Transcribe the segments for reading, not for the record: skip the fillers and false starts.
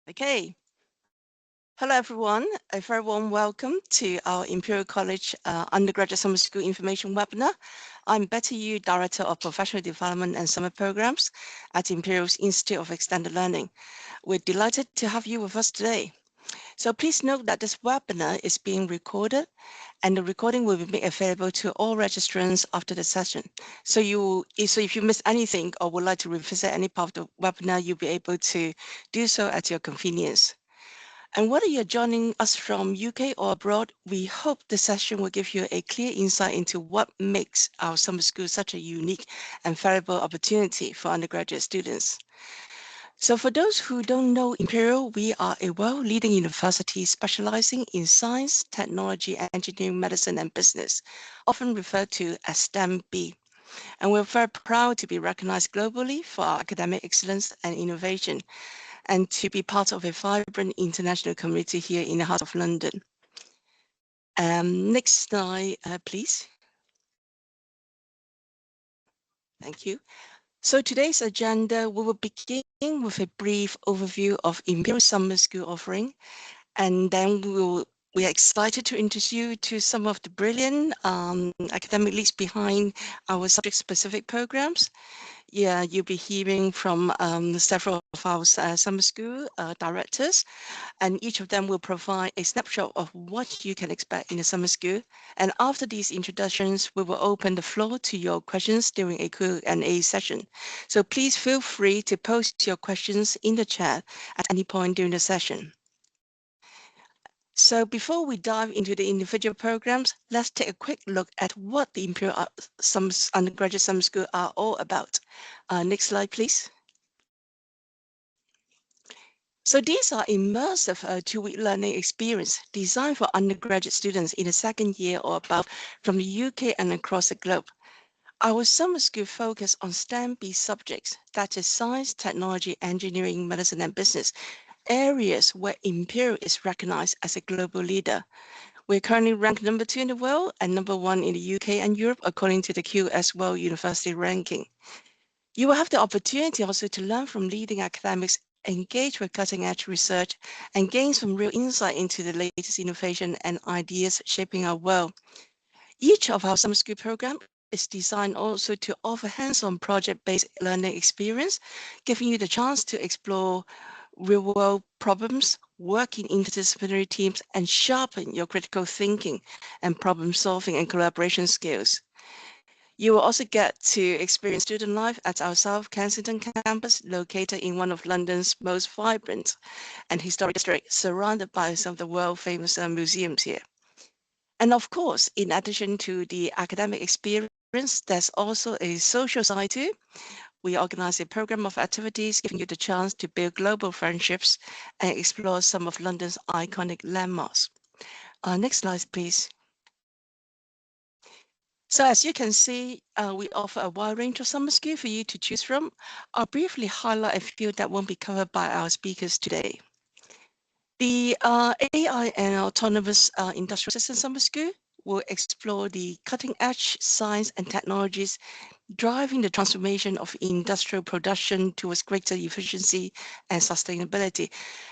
Okay. Hello, everyone. A very warm welcome to our Imperial College Undergraduate Summer School Information webinar. I'm Betty Yu, Director of Professional Development and Summer Programs at Imperial's Institute of Extended Learning. We're delighted to have you with us today. So please note that this webinar is being recorded and the recording will be made available to all registrants after the session. So if you miss anything or would like to revisit any part of the webinar, you'll be able to do so at your convenience. And whether you're joining us from UK or abroad, we hope the session will give you a clear insight into what makes our summer school such a unique and valuable opportunity for undergraduate students. So for those who don't know Imperial, we are a world-leading university specializing in science, technology, engineering, medicine, and business, often referred to as STEM-B. And we're very proud to be recognized globally for our academic excellence and innovation, and to be part of a vibrant international community here in the heart of London. Next slide, please. Thank you. So today's agenda, we will begin with a brief overview of Imperial Summer School offering, and then we are excited to introduce you to some of the brilliant academic leads behind our subject-specific programs. Yeah, you'll be hearing from several of our summer school directors, and each of them will provide a snapshot of what you can expect in the summer school. And after these introductions, we will open the floor to your questions during a Q&A session. So please feel free to post your questions in the chat at any point during the session. So before we dive into the individual programs, let's take a quick look at what the Imperial Undergraduate Summer School are all about. Next slide, please. So these are immersive 2-week learning experience designed for undergraduate students in the second year or above from the UK and across the globe. Our summer school focus on STEM-based subjects, that is science, technology, engineering, medicine, and business, areas where Imperial is recognized as a global leader. We're currently ranked number 2 in the world and number 1 in the UK and Europe according to the QS World University Ranking. You will have the opportunity also to learn from leading academics, engage with cutting-edge research, and gain some real insight into the latest innovation and ideas shaping our world. Each of our summer school programs is designed also to offer hands-on project-based learning experience, giving you the chance to explore real-world problems, work in interdisciplinary teams, and sharpen your critical thinking and problem-solving and collaboration skills. You will also get to experience student life at our South Kensington campus, located in one of London's most vibrant and historic districts, surrounded by some of the world-famous museums here. And of course, in addition to the academic experience, there's also a social side too. We organize a program of activities, giving you the chance to build global friendships and explore some of London's iconic landmarks. Next slide, please. So as you can see, we offer a wide range of summer school for you to choose from. I'll briefly highlight a few that won't be covered by our speakers today. The AI and Autonomous Industrial System Summer School will explore the cutting-edge science and technologies driving the transformation of industrial production towards greater efficiency and sustainability.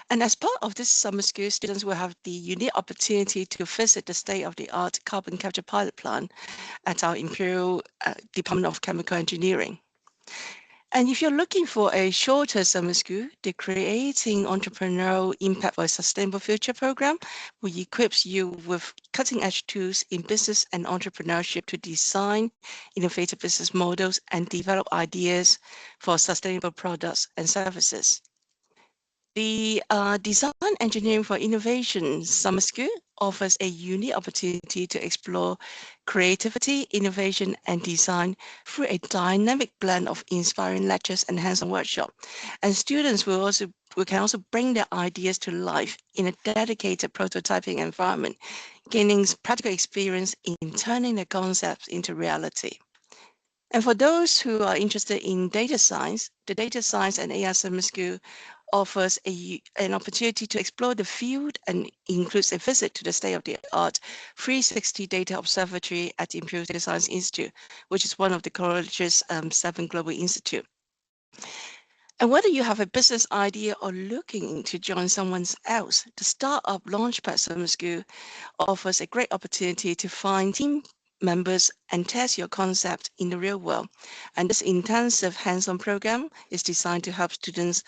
And as part of this summer school, students will have the unique opportunity to visit the state-of-the-art carbon capture pilot plant at our Imperial Department of Chemical Engineering. And if you're looking for a shorter summer school, the Creating Entrepreneurial Impact for a Sustainable Future program will equip you with cutting-edge tools in business and entrepreneurship to design innovative business models and develop ideas for sustainable products and services. The Design Engineering for Innovation Summer School offers a unique opportunity to explore creativity, innovation, and design through a dynamic blend of inspiring lectures and hands-on workshop. And students can also bring their ideas to life in a dedicated prototyping environment, gaining practical experience in turning their concepts into reality. And for those who are interested in data science, the Data Science and AI Summer School offers an opportunity to explore the field and includes a visit to the state-of-the-art 360 Data Observatory at the Imperial Data Science Institute, which is one of the college's 7 global institutes. And whether you have a business idea or looking to join someone else, the Startup Launchpad Summer School offers a great opportunity to find team members and test your concept in the real world. And this intensive hands-on program is designed to help students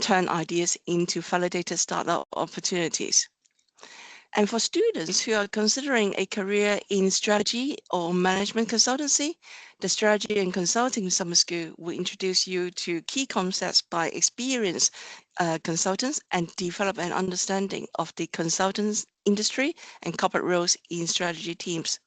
turn ideas into validated startup opportunities. And for students who are considering a career in strategy or management consultancy, the Strategy and Consulting Summer School will introduce you to key concepts by experienced consultants and develop an understanding of the consultants industry and corporate roles in strategy teams.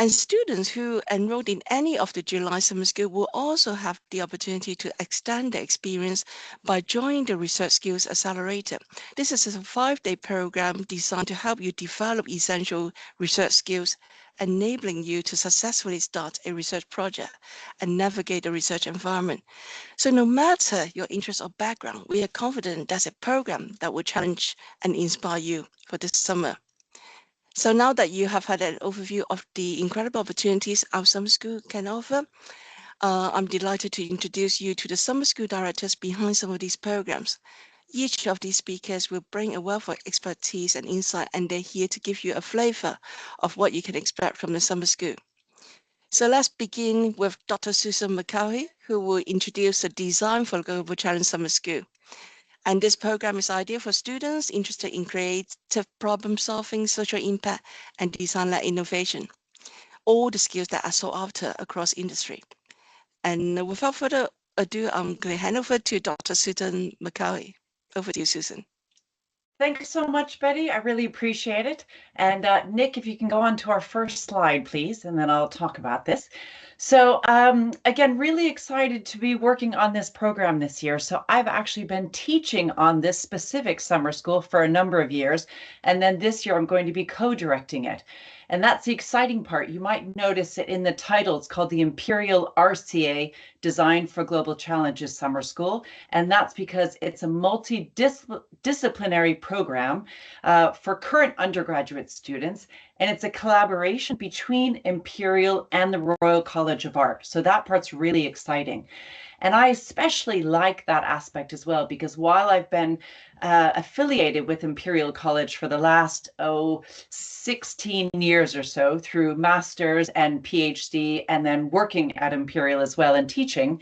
And students who enrolled in any of the July Summer School will also have the opportunity to extend their experience by joining the Research Skills Accelerator. This is a 5-day program designed to help you develop essential research skills, enabling you to successfully start a research project and navigate the research environment. So no matter your interest or background, we are confident that's a program that will challenge and inspire you for this summer. So now that you have had an overview of the incredible opportunities our summer school can offer, I'm delighted to introduce you to the summer school directors behind some of these programs. Each of these speakers will bring a wealth of expertise and insight, and they're here to give you a flavor of what you can expect from the summer school. So let's begin with Dr. Susan McCaughey, who will introduce the Design for Global Challenge Summer School. And this program is ideal for students interested in creative problem solving, social impact, and design-led innovation, all the skills that are sought after across industry. And without further ado, I'm going to hand over to Dr. Susan McCaughey. Over to you, Susan. Thanks so much, Betty. I really appreciate it. And Nick, if you can go on to our first slide, please, and then I'll talk about this. So again, really excited to be working on this program this year. So I've actually been teaching on this specific summer school for a number of years. And then this year I'm going to be co-directing it. And that's the exciting part. You might notice it in the title. It's called the Imperial RCA Design for Global Challenges Summer School. And that's because it's a multidisciplinary program for current undergraduate students. And it's a collaboration between Imperial and the Royal College of Art. So that part's really exciting. And I especially like that aspect as well, because while I've been affiliated with Imperial College for the last, 16 years or so through master's and PhD, and then working at Imperial as well and teaching,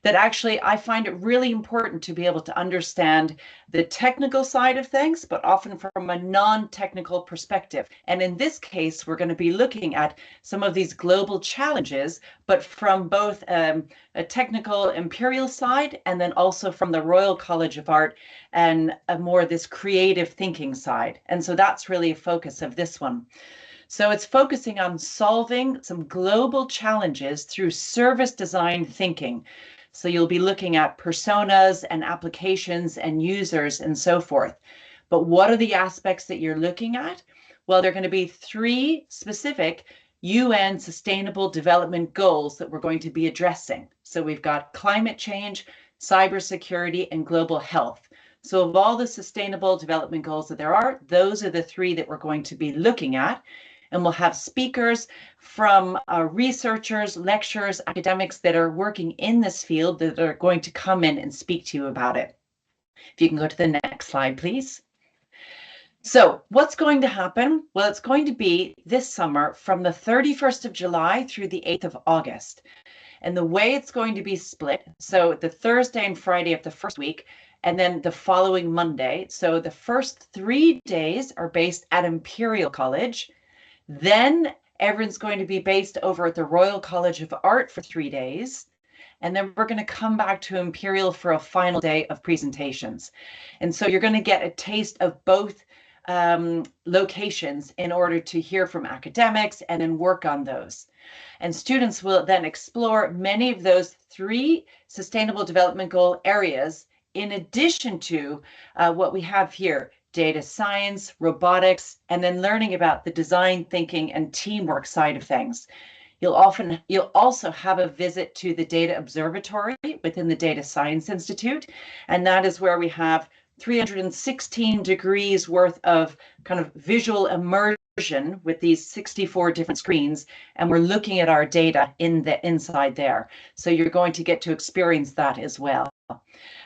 that actually I find it really important to be able to understand the technical side of things, but often from a non-technical perspective. And in this case, we're going to be looking at some of these global challenges, but from both a technical Imperial side, and then also from the Royal College of Art and a more this creative thinking side. And so that's really a focus of this one. So it's focusing on solving some global challenges through service design thinking. So you'll be looking at personas and applications and users and so forth. But what are the aspects that you're looking at? Well, there are going to be 3 specific UN Sustainable Development Goals that we're going to be addressing. So we've got climate change, cybersecurity, and global health. So of all the Sustainable Development Goals that there are, those are the 3 that we're going to be looking at. And we'll have speakers from researchers, lecturers, academics that are working in this field that are going to come in and speak to you about it. If you can go to the next slide, please. So what's going to happen? Well, it's going to be this summer from the 31st of July through the 8th of August. And the way it's going to be split, so the Thursday and Friday of the first week, and then the following Monday. So the first 3 days are based at Imperial College. Then everyone's going to be based over at the Royal College of Art for 3 days. And then we're going to come back to Imperial for a final day of presentations. And so you're going to get a taste of both locations in order to hear from academics and then work on those. And students will then explore many of those 3 Sustainable Development Goal areas in addition to what we have here: data science, robotics, and then learning about the design thinking and teamwork side of things. You'll also have a visit to the Data Observatory within the Data Science Institute, and that is where we have 316 degrees worth of kind of visual immersion with these 64 different screens, and we're looking at our data inside there. So you're going to get to experience that as well.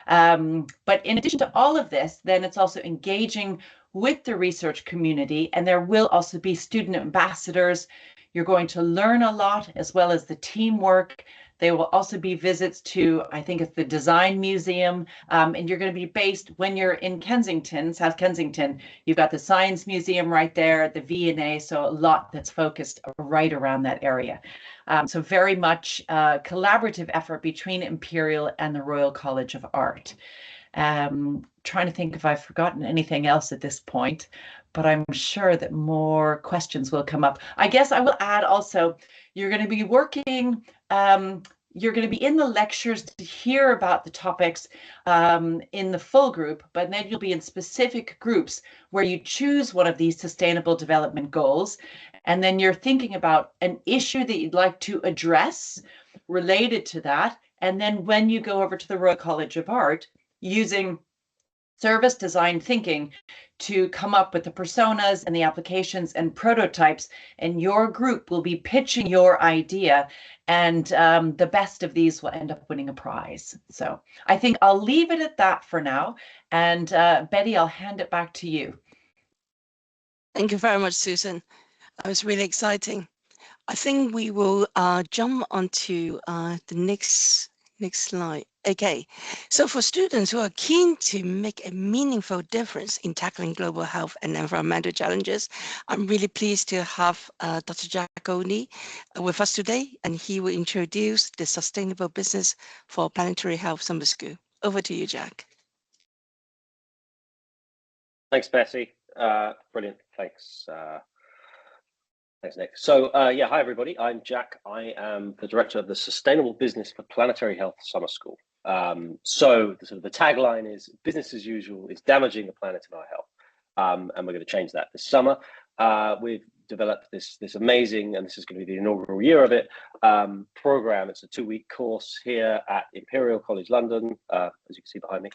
But in addition to all of this, then it's also engaging with the research community, and there will also be student ambassadors. You're going to learn a lot, as well as the teamwork. There will also be visits to, I think it's the Design Museum, and you're going to be based when you're in Kensington, South Kensington. You've got the Science Museum right there, the V&A, so a lot that's focused right around that area. So very much collaborative effort between Imperial and the Royal College of Art. Trying to think if I've forgotten anything else at this point, but I'm sure that more questions will come up. I guess I will add also, you're going to be working, you're going to be in the lectures to hear about the topics in the full group, but then you'll be in specific groups where you choose one of these sustainable development goals, and then you're thinking about an issue that you'd like to address related to that. And then when you go over to the Royal College of Art, using service design thinking to come up with the personas and the applications and prototypes, and your group will be pitching your idea, and the best of these will end up winning a prize. So I think I'll leave it at that for now, and Betty, I'll hand it back to you. Thank you very much, Susan. That was really exciting. I think we will jump onto the next slide. Okay, so for students who are keen to make a meaningful difference in tackling global health and environmental challenges, I'm really pleased to have Dr. Jack Goldney with us today, and he will introduce the Sustainable Business for Planetary Health Summer School. Over to you, Jack. Thanks, Bessie. Brilliant. Thanks. Thanks, Nick. So yeah, hi everybody. I'm Jack. I am the director of the Sustainable Business for Planetary Health Summer School. So the tagline is "Business as usual is damaging the planet and our health," and we're going to change that this summer. We've developed this amazing, and this is going to be the inaugural year of it, program. It's a 2-week course here at Imperial College London, as you can see behind me,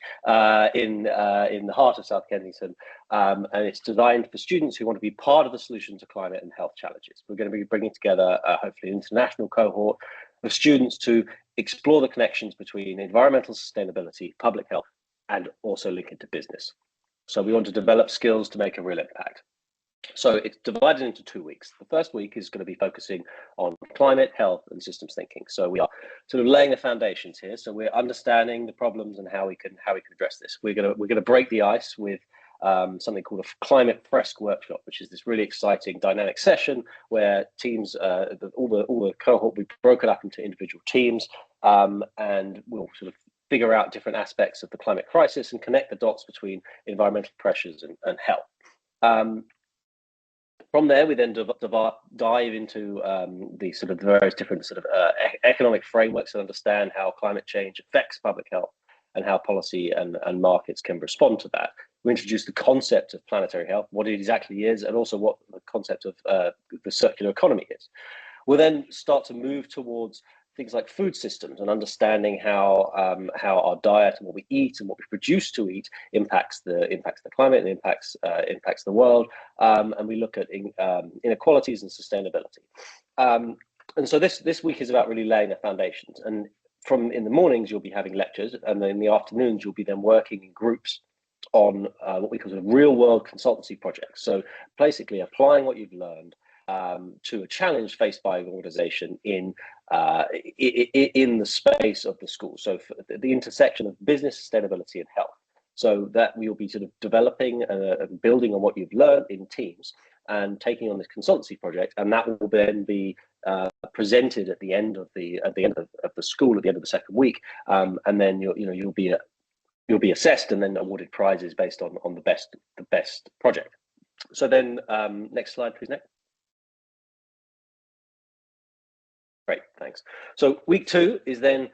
in the heart of South Kensington, and it's designed for students who want to be part of the solution to climate and health challenges. We're going to be bringing together hopefully an international cohort of students to explore the connections between environmental sustainability, public health, and also link it to business. So we want to develop skills to make a real impact. So it's divided into 2 weeks. The first week is going to be focusing on climate, health, and systems thinking. So we are sort of laying the foundations here. So we're understanding the problems and how we can address this. We're going to break the ice with something called a climate fresque workshop, which is this really exciting dynamic session where teams, all the cohort, we broke it up into individual teams, and we'll sort of figure out different aspects of the climate crisis and connect the dots between environmental pressures and health. From there, we then dive into the sort of various different sort of economic frameworks and understand how climate change affects public health and how policy and markets can respond to that. We introduce the concept of planetary health, what it exactly is, and also what the concept of the circular economy is. We'll then start to move towards things like food systems and understanding how our diet and what we eat and what we produce to eat impacts the climate and impacts the world, and we look at inequalities and sustainability. And so this week is about really laying the foundations. And in the mornings you'll be having lectures, and then in the afternoons you'll be then working in groups on what we call sort of real world consultancy projects. So basically applying what you've learned to a challenge faced by an organization in the space of the school. So for the intersection of business, sustainability, and health. So that we'll be sort of developing and building on what you've learned in teams and taking on this consultancy project, and that will then be presented at the end of the school, at the end of the second week, and then you'll be assessed and then awarded prizes based on the best project. So then next slide, please, Nick. Great, thanks. So week 2 is then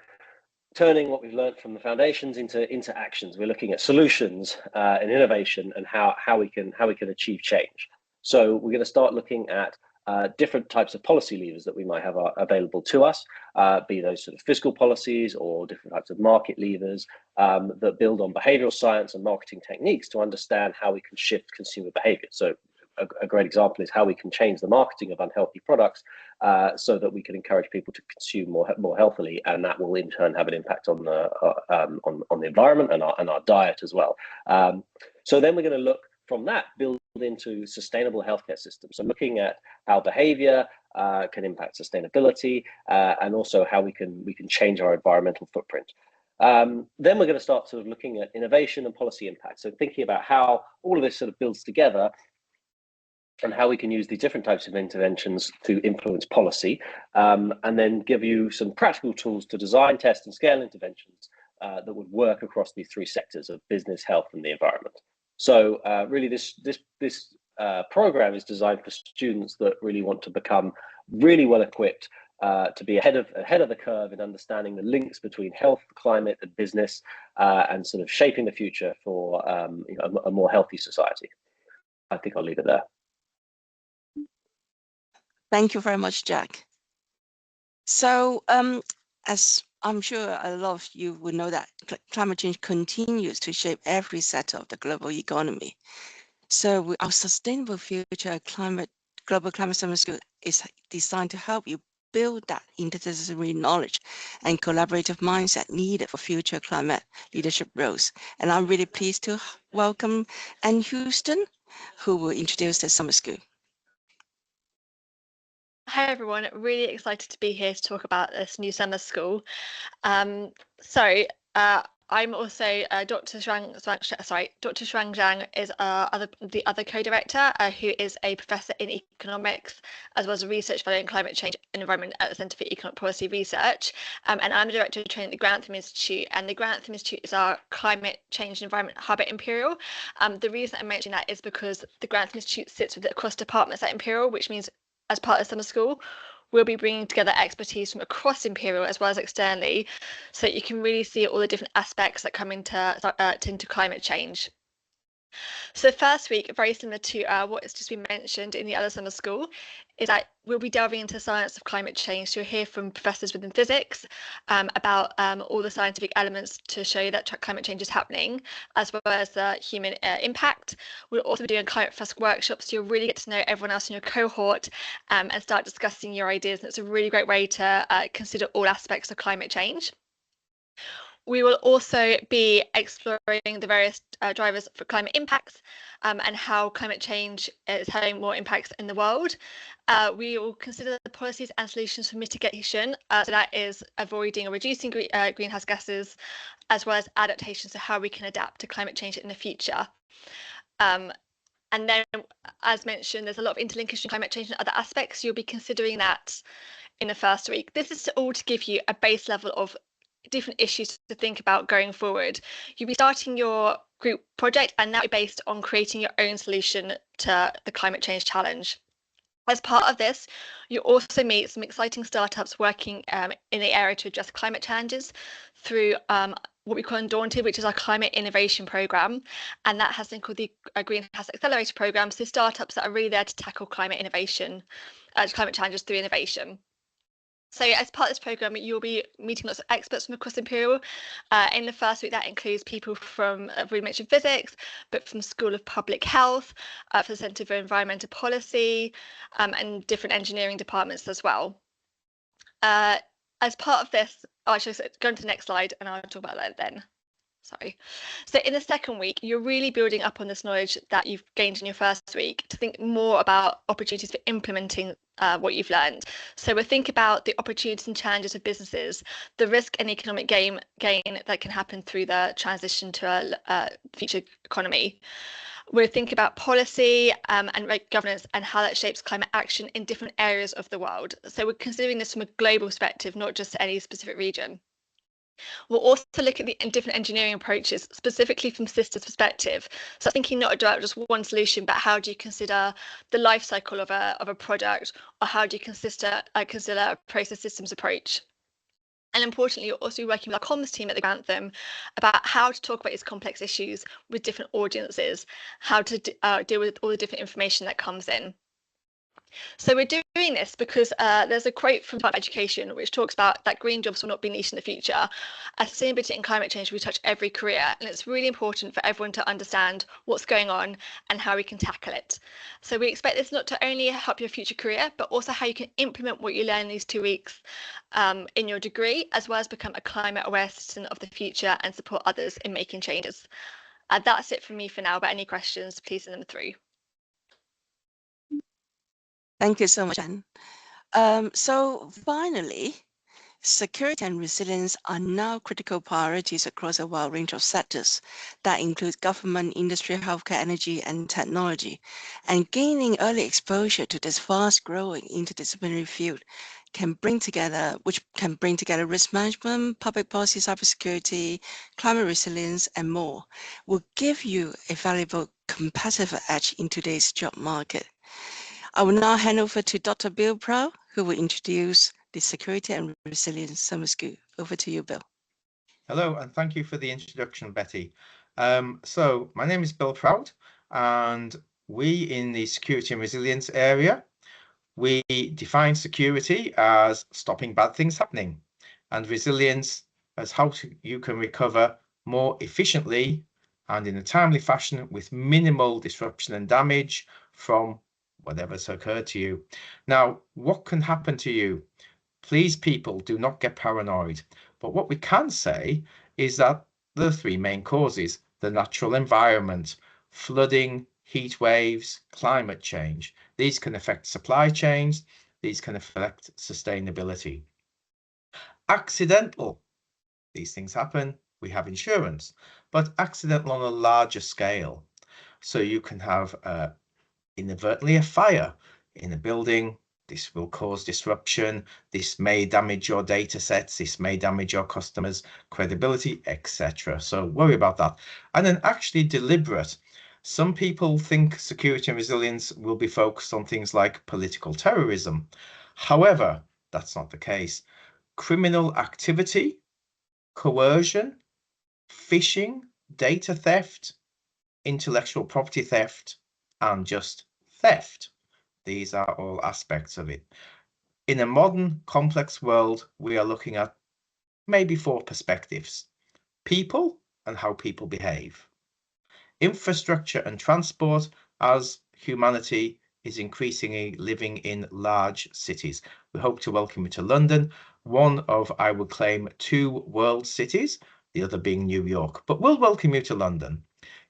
turning what we've learned from the foundations into actions. We're looking at solutions and innovation and how we can achieve change. So we're going to start looking at different types of policy levers that we might have available to us, be those sort of fiscal policies or different types of market levers that build on behavioral science and marketing techniques to understand how we can shift consumer behavior. So a great example is how we can change the marketing of unhealthy products so that we can encourage people to consume more healthily, and that will in turn have an impact on the environment and our diet as well. So then we're going to look from that, build into sustainable healthcare systems. So looking at how behavior can impact sustainability, and also how we can change our environmental footprint. Then we're going to start sort of looking at innovation and policy impact. So thinking about how all of this sort of builds together and how we can use these different types of interventions to influence policy, and then give you some practical tools to design, test, and scale interventions that would work across these three sectors of business, health, and the environment. So really, this program is designed for students that really want to become really well equipped to be ahead of the curve in understanding the links between health, climate, and business, and sort of shaping the future for a more healthy society. I think I'll leave it there. Thank you very much, Jack. So as I'm sure a lot of you would know that climate change continues to shape every sector of the global economy. So our Sustainable Future Global Climate Summer School is designed to help you build that interdisciplinary knowledge and collaborative mindset needed for future climate leadership roles. And I'm really pleased to welcome Anne Houston, who will introduce the summer school. Hi everyone, really excited to be here to talk about this new summer school. I'm also Dr. Shuang Zhang is the other co-director, who is a professor in economics as well as a research fellow in climate change and environment at the Centre for Economic Policy Research. And I'm the director of training at the Grantham Institute, and the Grantham Institute is our climate change and environment hub at Imperial. The reason I mention that is because the Grantham Institute sits across departments at Imperial, which means as part of summer school, we'll be bringing together expertise from across Imperial as well as externally, so that you can really see all the different aspects that come into climate change. So the first week, very similar to what has just been mentioned in the other summer school, is that we'll be delving into the science of climate change. So you'll hear from professors within physics about all the scientific elements to show you that climate change is happening, as well as the human impact. We'll also be doing climate first workshops, so you'll really get to know everyone else in your cohort and start discussing your ideas. And it's a really great way to consider all aspects of climate change. We will also be exploring the various drivers for climate impacts and how climate change is having more impacts in the world. We will consider the policies and solutions for mitigation. So that is avoiding or reducing greenhouse gases, as well as adaptations to how we can adapt to climate change in the future. And then, as mentioned, there's a lot of interlinkage between climate change and other aspects. You'll be considering that in the first week. This is all to give you a base level of different issues to think about going forward. You'll be starting your group project, and that will be based on creating your own solution to the climate change challenge. As part of this, you'll also meet some exciting startups working in the area to address climate challenges through what we call Undaunted, which is our climate innovation program, and that has been called the Greenhouse Accelerator program. So startups that are really there to tackle climate innovation, climate challenges through innovation. So as part of this programme, you'll be meeting lots of experts from across Imperial. In the first week, that includes people from, we mentioned physics, but from School of Public Health, for the Centre for Environmental Policy, and different engineering departments as well. As part of this, I should go on to the next slide and I'll talk about that then. Sorry. So in the second week, you're really building up on this knowledge that you've gained in your first week to think more about opportunities for implementing what you've learned. So we'll think about the opportunities and challenges of businesses, the risk and economic gain that can happen through the transition to a future economy. We'll think about policy and governance and how that shapes climate action in different areas of the world. So we're considering this from a global perspective, not just any specific region. We'll also look at the different engineering approaches, specifically from systems perspective. So thinking not about just one solution, but how do you consider the life cycle of a product, or how do you consider a process systems approach? And importantly, you'll also be working with our comms team at the Grantham about how to talk about these complex issues with different audiences, how to deal with all the different information that comes in. So we're doing this because there's a quote from Department of Education which talks about that green jobs will not be niche in the future. As sustainability and climate change will touch every career, and it's really important for everyone to understand what's going on and how we can tackle it. So we expect this not to only help your future career, but also how you can implement what you learn in these 2 weeks in your degree, as well as become a climate aware citizen of the future and support others in making changes. That's it from me for now, but any questions, please send them through. Thank you so much, Anne. So finally, security and resilience are now critical priorities across a wide range of sectors that include government, industry, healthcare, energy, and technology. And gaining early exposure to this fast-growing interdisciplinary field which can bring together risk management, public policy, cybersecurity, climate resilience, and more, will give you a valuable competitive edge in today's job market. I will now hand over to Dr. Bill Proud, who will introduce the Security and Resilience Summer School. Over to you, Bill. Hello, and thank you for the introduction, Betty. So my name is Bill Proud, and we in the security and resilience area, we define security as stopping bad things happening, and resilience as how you can recover more efficiently and in a timely fashion with minimal disruption and damage from whatever's occurred to you. Now, what can happen to you? Please, people, do not get paranoid. But what we can say is that there are three main causes: the natural environment, flooding, heat waves, climate change. These can affect supply chains. These can affect sustainability. Accidental. These things happen. We have insurance, but accidental on a larger scale. So you can have inadvertently a fire in a building. This will cause disruption. This may damage your data sets. This may damage your customers' credibility, etc. So worry about that. And then actually deliberate. Some people think security and resilience will be focused on things like political terrorism. However, that's not the case. Criminal activity, coercion, phishing, data theft, intellectual property theft, and just theft. These are all aspects of it. In a modern, complex world, we are looking at maybe four perspectives: people and how people behave, infrastructure and transport, as humanity is increasingly living in large cities. We hope to welcome you to London, one of, I would claim, two world cities, the other being New York, but we'll welcome you to London.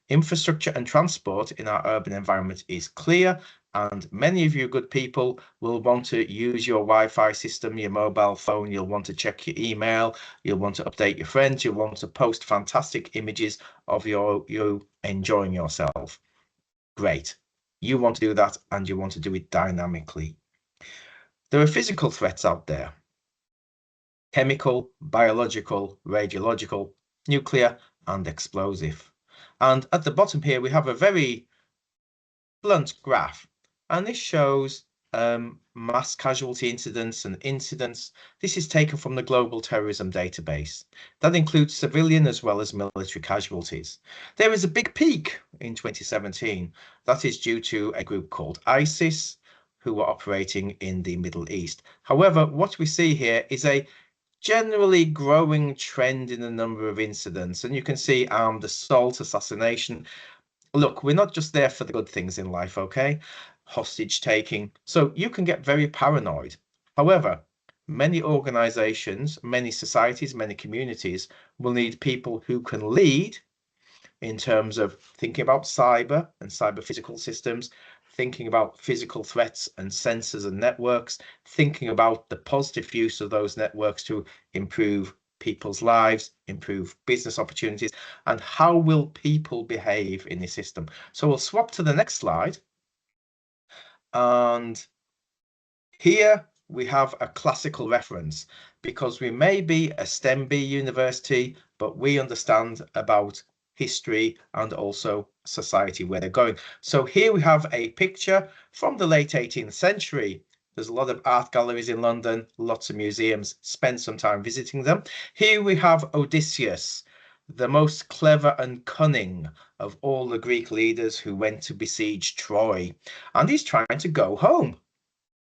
Infrastructure and transport in our urban environment is clear, and many of you good people will want to use your Wi-Fi system, your mobile phone. You'll want to check your email. You'll want to update your friends. You'll want to post fantastic images of you enjoying yourself. Great. You want to do that, and you want to do it dynamically. There are physical threats out there: chemical, biological, radiological, nuclear, and explosive. And at the bottom here, we have a very blunt graph, and this shows mass casualty incidents and incidents. This is taken from the Global Terrorism Database. That includes civilian as well as military casualties. There is a big peak in 2017. That is due to a group called ISIS, who were operating in the Middle East. However, what we see here is a generally growing trend in the number of incidents, and you can see armed assault, assassination. Look, we're not just there for the good things in life, okay? Hostage taking. So you can get very paranoid. However, many organizations, many societies, many communities will need people who can lead in terms of thinking about cyber and cyber physical systems, thinking about physical threats and sensors and networks, thinking about the positive use of those networks to improve people's lives, improve business opportunities, and how will people behave in this system. So we'll swap to the next slide. And here we have a classical reference, because we may be a STEM-B university, but we understand about history and also society, where they're going. So here we have a picture from the late 18th century. There's a lot of art galleries in London, lots of museums. Spend some time visiting them. Here we have Odysseus, the most clever and cunning of all the Greek leaders who went to besiege Troy. And he's trying to go home.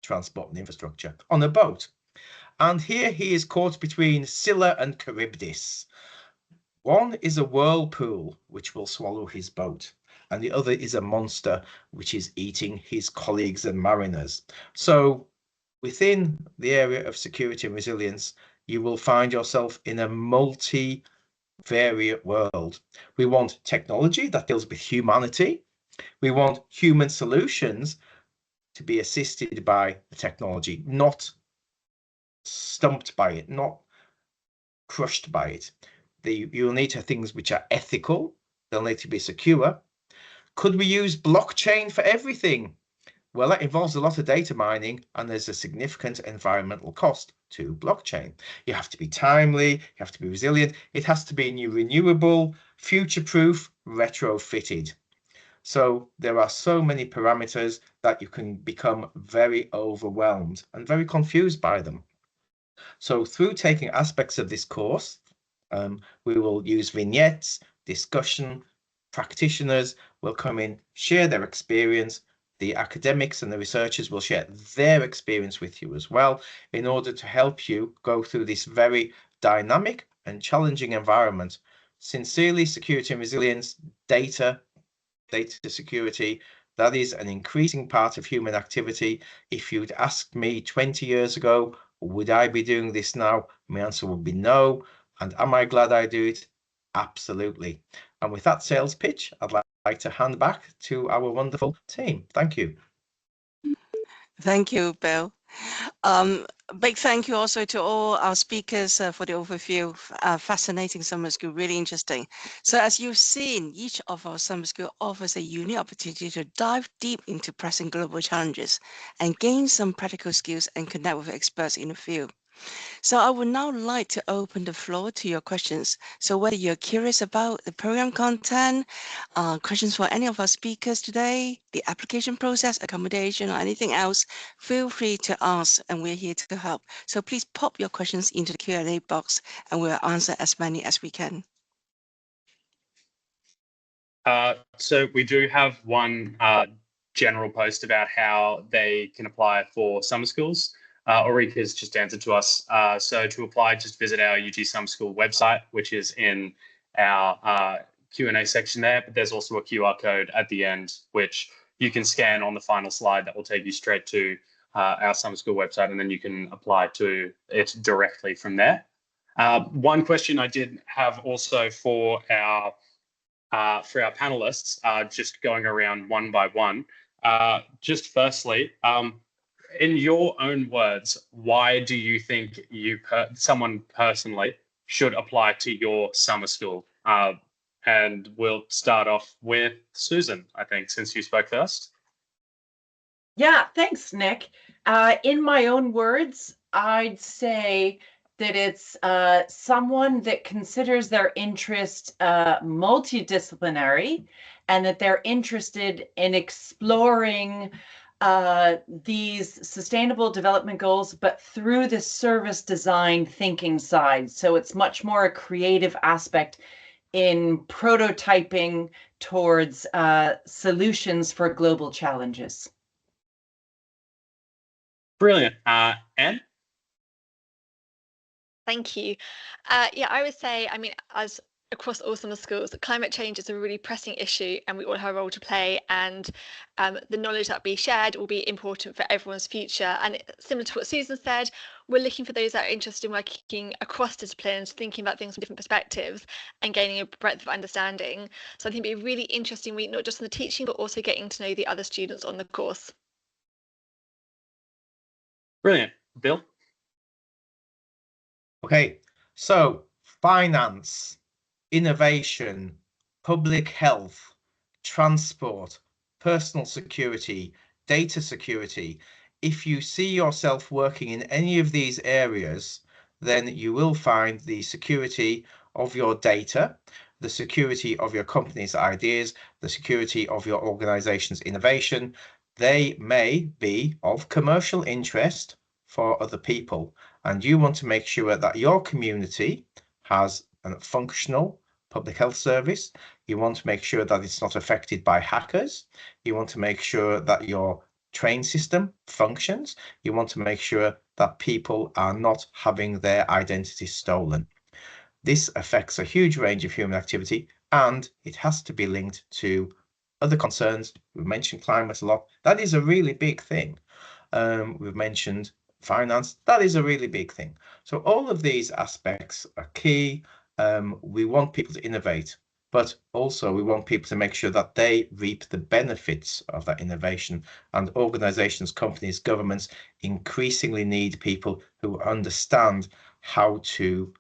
transport and infrastructure on a boat. And here he is caught between Scylla and Charybdis. One is a whirlpool which will swallow his boat, and the other is a monster which is eating his colleagues and mariners. So within the area of security and resilience, you will find yourself in a multi-variant world. We want technology that deals with humanity. We want human solutions to be assisted by the technology, not stumped by it, not crushed by it. You'll need to have things which are ethical. They'll need to be secure. Could we use blockchain for everything? Well, that involves a lot of data mining, and there's a significant environmental cost to blockchain. You have to be timely, you have to be resilient, it has to be renewable, future-proof, retrofitted. So there are so many parameters that you can become very overwhelmed and very confused by them. So through taking aspects of this course, we will use vignettes, discussion, practitioners will come in, share their experience. The academics and the researchers will share their experience with you as well in order to help you go through this very dynamic and challenging environment. Sincerely, security and resilience, data security, that is an increasing part of human activity. If you'd asked me 20 years ago, would I be doing this now? My answer would be no. And am I glad I do it? Absolutely. And with that sales pitch, I'd like to hand back to our wonderful team. Thank you. Thank you, Bill. Big thank you also to all our speakers for the overview. Fascinating summer school, really interesting. So as you've seen, each of our summer school offers a unique opportunity to dive deep into pressing global challenges and gain some practical skills and connect with experts in the field. So I would now like to open the floor to your questions. So whether you're curious about the program content, questions for any of our speakers today, the application process, accommodation, or anything else, feel free to ask, and we're here to help. So please pop your questions into the Q&A box, and we'll answer as many as we can. So we do have one general post about how they can apply for summer schools. Ulrika's just answered to us. So to apply, just visit our UG Summer School website, which is in our Q&A section there. But there's also a QR code at the end, which you can scan on the final slide that will take you straight to our summer school website, and then you can apply to it directly from there. One question I did have also for our panelists, just going around one by one. Just firstly, in your own words, why do you think someone personally should apply to your summer school? And we'll start off with Susan, I think, since you spoke first. Yeah, thanks, Nick. In my own words, I'd say that it's someone that considers their interest multidisciplinary, and that they're interested in exploring these sustainable development goals, but through the service design thinking side. So it's much more a creative aspect in prototyping towards solutions for global challenges. Brilliant. Anne? Thank you. Yeah, I would say, I mean, as across all summer schools, that climate change is a really pressing issue, and we all have a role to play, and the knowledge that we shared will be important for everyone's future. And similar to what Susan said, we're looking for those that are interested in working across disciplines, thinking about things from different perspectives and gaining a breadth of understanding. So I think it'll be a really interesting week, not just in the teaching, but also getting to know the other students on the course. Brilliant. Bill? Okay, so finance, innovation, public health, transport, personal security, data security. If you see yourself working in any of these areas, then you will find the security of your data, the security of your company's ideas, the security of your organization's innovation. They may be of commercial interest for other people, and you want to make sure that your community has a functional public health service. You want to make sure that it's not affected by hackers. You want to make sure that your train system functions. You want to make sure that people are not having their identity stolen. This affects a huge range of human activity, and it has to be linked to other concerns. We've mentioned climate a lot. That is a really big thing. We've mentioned finance. That is a really big thing. So all of these aspects are key. We want people to innovate, but also we want people to make sure that they reap the benefits of that innovation. And organizations, companies, governments increasingly need people who understand how to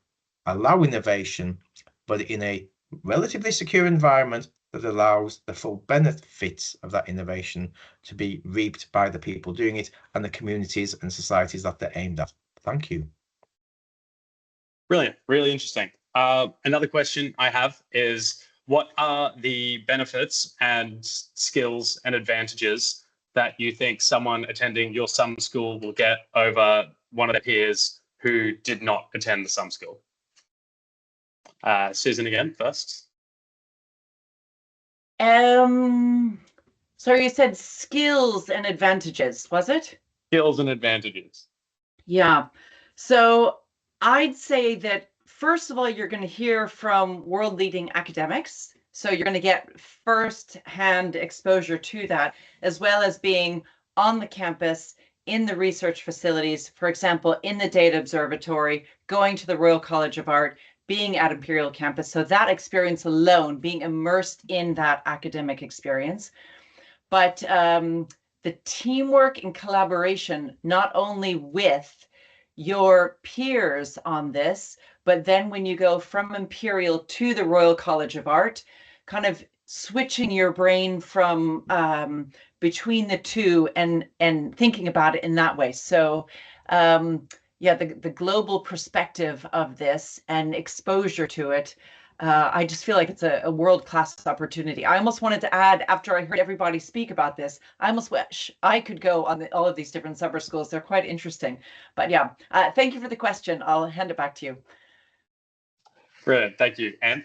allow innovation, but in a relatively secure environment that allows the full benefits of that innovation to be reaped by the people doing it and the communities and societies that they're aimed at. Thank you. Brilliant, really interesting. Another question I have is, what are the benefits and skills and advantages that you think someone attending your summer school will get over one of their peers who did not attend the summer school? Susan again first. So you said skills and advantages, was it? Skills and advantages. Yeah. So I'd say that first of all, you're going to hear from world-leading academics. So you're going to get first-hand exposure to that, as well as being on the campus, in the research facilities, for example, in the Data Observatory, going to the Royal College of Art, being at Imperial campus. So that experience alone, being immersed in that academic experience. But the teamwork and collaboration, not only with your peers on this, but then when you go from Imperial to the Royal College of Art, kind of switching your brain from between the two and thinking about it in that way. So yeah, the global perspective of this and exposure to it, I just feel like it's a world-class opportunity. I almost wanted to add, after I heard everybody speak about this, I almost wish I could go on all of these different summer schools. They're quite interesting. But yeah, thank you for the question. I'll hand it back to you. Brilliant, thank you. Anne?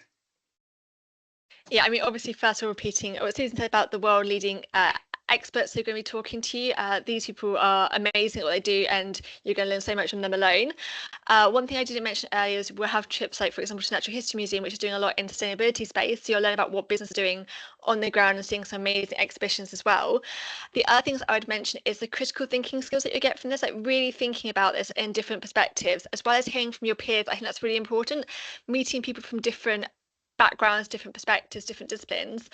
Yeah, I mean, obviously, first of all, repeating what Susan said about the world-leading experts who are going to be talking to you. These people are amazing at what they do, and you're going to learn so much from them alone. One thing I didn't mention earlier is we'll have trips, like, for example, to Natural History Museum, which is doing a lot in sustainability space. So you'll learn about what business is doing on the ground and seeing some amazing exhibitions as well. The other things I would mention is the critical thinking skills that you get from this, like really thinking about this in different perspectives, as well as hearing from your peers. I think that's really important. Meeting people from different backgrounds, different perspectives, different disciplines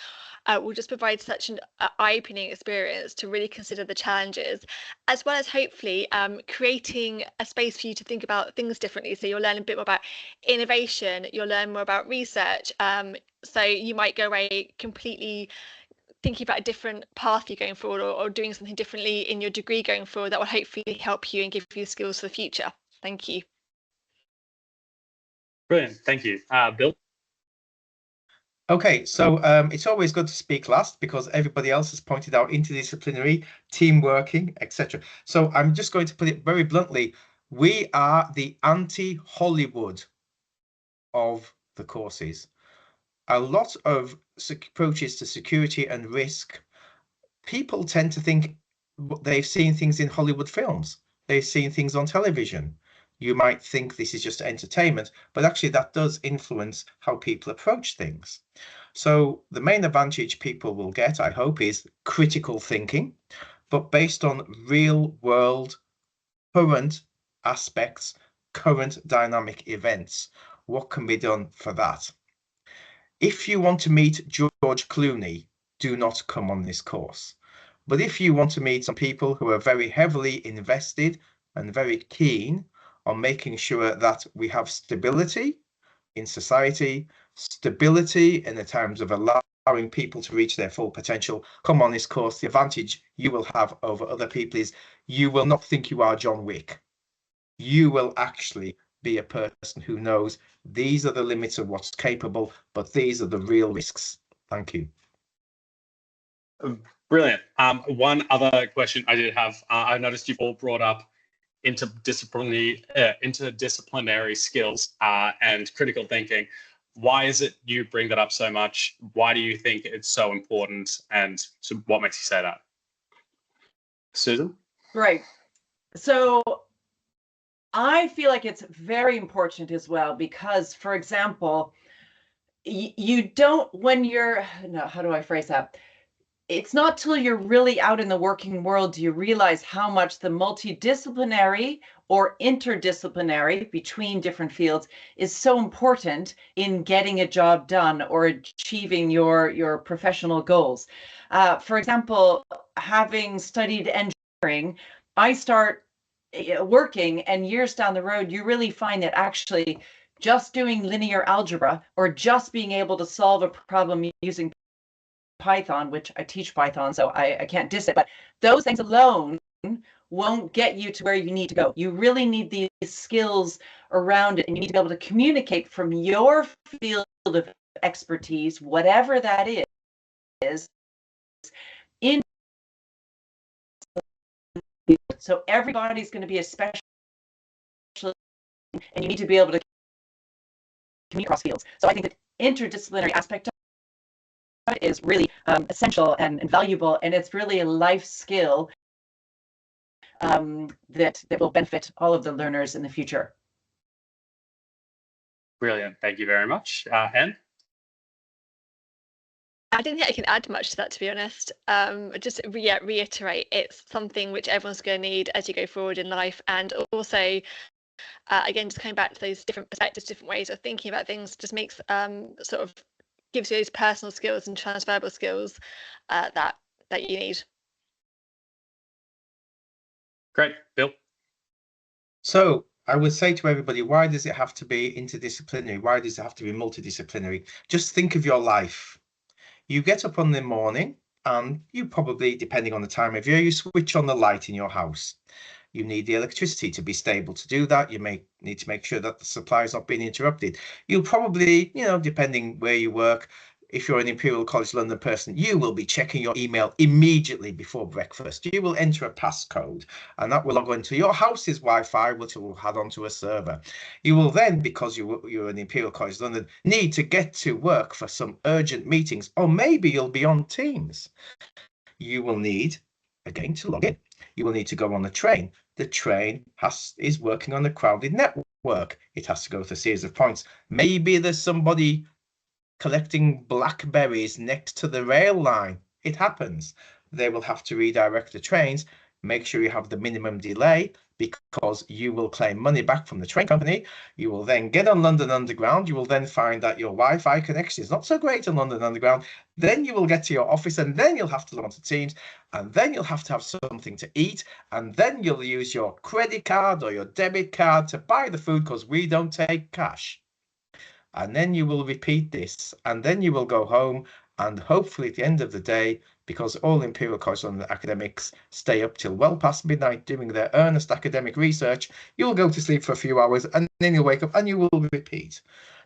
will just provide such an eye-opening experience to really consider the challenges, as well as hopefully creating a space for you to think about things differently. So you'll learn a bit more about innovation, you'll learn more about research. So you might go away completely thinking about a different path you're going forward, or doing something differently in your degree going forward that will hopefully help you and give you the skills for the future. Thank you. Brilliant, thank you. Bill? Okay, so it's always good to speak last because everybody else has pointed out interdisciplinary, team working, etc. So I'm just going to put it very bluntly. We are the anti-Hollywood of the courses. A lot of approaches to security and risk, people tend to think they've seen things in Hollywood films. They've seen things on television. You might think this is just entertainment, but actually that does influence how people approach things. So the main advantage people will get, I hope, is critical thinking, but based on real world, current aspects, current dynamic events. What can be done for that? If you want to meet George Clooney, do not come on this course. But if you want to meet some people who are very heavily invested and very keen on making sure that we have stability in society, stability in the times of allowing people to reach their full potential, come on this course. The advantage you will have over other people is you will not think you are John Wick. You will actually be a person who knows these are the limits of what's capable, but these are the real risks. Thank you. Brilliant. One other question I did have, I noticed you've all brought up interdisciplinary skills and critical thinking. Why is it you bring that up so much? Why do you think it's so important? And so what makes you say that? Susan? Right. So I feel like it's very important as well because, for example, you don't, when you're, no, how do I phrase that? It's not till you're really out in the working world do you realize how much the multidisciplinary or interdisciplinary between different fields is so important in getting a job done or achieving your professional goals. For example, having studied engineering, I start working, and years down the road, you really find that actually just doing linear algebra or just being able to solve a problem using Python, which I teach Python, so I can't diss it, but those things alone won't get you to where you need to go. You really need these skills around it, and you need to be able to communicate from your field of expertise, whatever that is, in. So everybody's going to be a specialist, and you need to be able to communicate across fields. So I think the interdisciplinary aspect of it is really essential and valuable, and it's really a life skill that will benefit all of the learners in the future. Brilliant. Thank you very much. Anne? I don't think I can add much to that, to be honest. Just reiterate, it's something which everyone's going to need as you go forward in life. And also, again, just coming back to those different perspectives, different ways of thinking about things, just makes sort of gives you those personal skills and transferable skills that you need. Great. Bill? So I would say to everybody, why does it have to be interdisciplinary? Why does it have to be multidisciplinary? Just think of your life. You get up in the morning and you probably, depending on the time of year, you switch on the light in your house. You need the electricity to be stable to do that. You may need to make sure that the supply is not being interrupted. You'll probably, depending where you work, if you're an Imperial College London person, you will be checking your email immediately before breakfast. You will enter a passcode and that will log into your house's Wi-Fi, which will add onto a server. You will then, because you're an Imperial College London, need to get to work for some urgent meetings, or maybe you'll be on Teams. You will need, again, to log in. You will need to go on the train. The train is working on a crowded network. It has to go through a series of points. Maybe there's somebody collecting blackberries next to the rail line. It happens. They will have to redirect the trains. Make sure you have the minimum delay because you will claim money back from the train company. You will then get on London Underground. You will then find that your Wi-Fi connection is not so great on London Underground. Then you will get to your office and then you'll have to log on to Teams and then you'll have to have something to eat and then you'll use your credit card or your debit card to buy the food because we don't take cash. And then you will repeat this and then you will go home and hopefully at the end of the day, because all Imperial College London academics stay up till well past midnight doing their earnest academic research, you'll go to sleep for a few hours and then you'll wake up and you will repeat.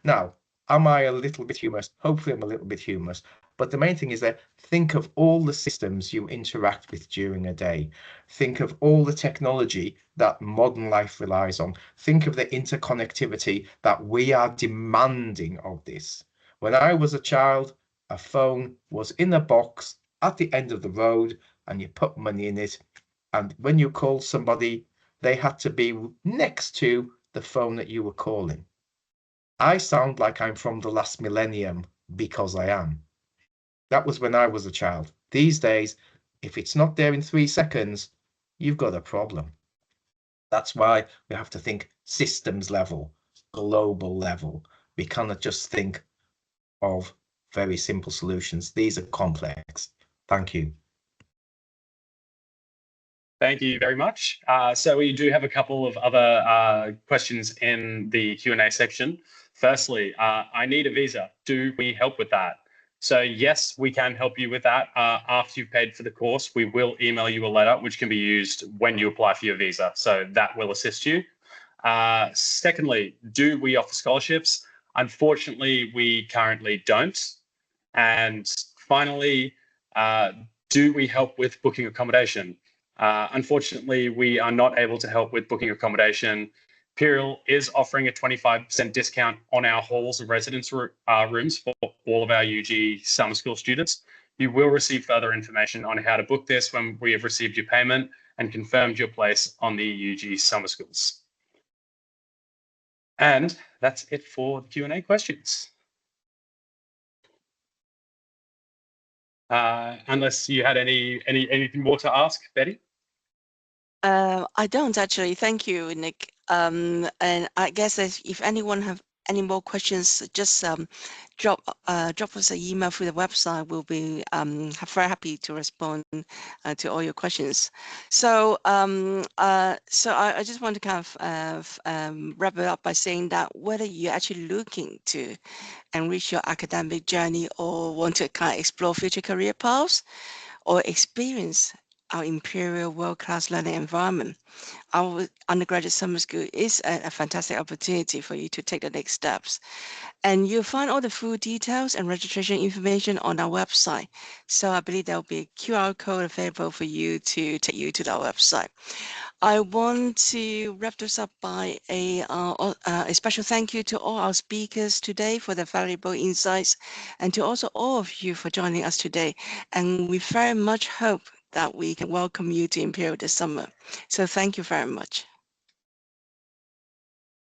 Now, am I a little bit humorous? Hopefully I'm a little bit humorous. But the main thing is that think of all the systems you interact with during a day. Think of all the technology that modern life relies on. Think of the interconnectivity that we are demanding of this. When I was a child, a phone was in a box at the end of the road and you put money in it. And when you called somebody, they had to be next to the phone that you were calling. I sound like I'm from the last millennium because I am. That was when I was a child. These days, if it's not there in 3 seconds, you've got a problem. That's why we have to think systems level, global level. We cannot just think of very simple solutions. These are complex. Thank you. Thank you very much. So we do have a couple of other questions in the Q&A section. Firstly, I need a visa. Do we help with that? So yes, we can help you with that. After you've paid for the course, we will email you a letter, which can be used when you apply for your visa. So that will assist you. Secondly, do we offer scholarships? Unfortunately, we currently don't. And finally, do we help with booking accommodation? Unfortunately, we are not able to help with booking accommodation. Imperial is offering a 25% discount on our halls of residence rooms for all of our UG summer school students. You will receive further information on how to book this when we have received your payment and confirmed your place on the UG Summer Schools. And that's it for the Q&A questions. Unless you had anything more to ask, Betty? I don't actually. Thank you, Nick. And I guess if anyone have any more questions, just drop us an email through the website. We'll be very happy to respond to all your questions. So so I just want to kind of wrap it up by saying that whether you're actually looking to enrich your academic journey or want to kind of explore future career paths or experience our Imperial world-class learning environment, our undergraduate summer school is a fantastic opportunity for you to take the next steps. And you'll find all the full details and registration information on our website. So I believe there'll be a QR code available for you to take you to our website. I want to wrap this up by a special thank you to all our speakers today for their valuable insights, and to also all of you for joining us today. And we very much hope that we can welcome you to Imperial this summer. So thank you very much.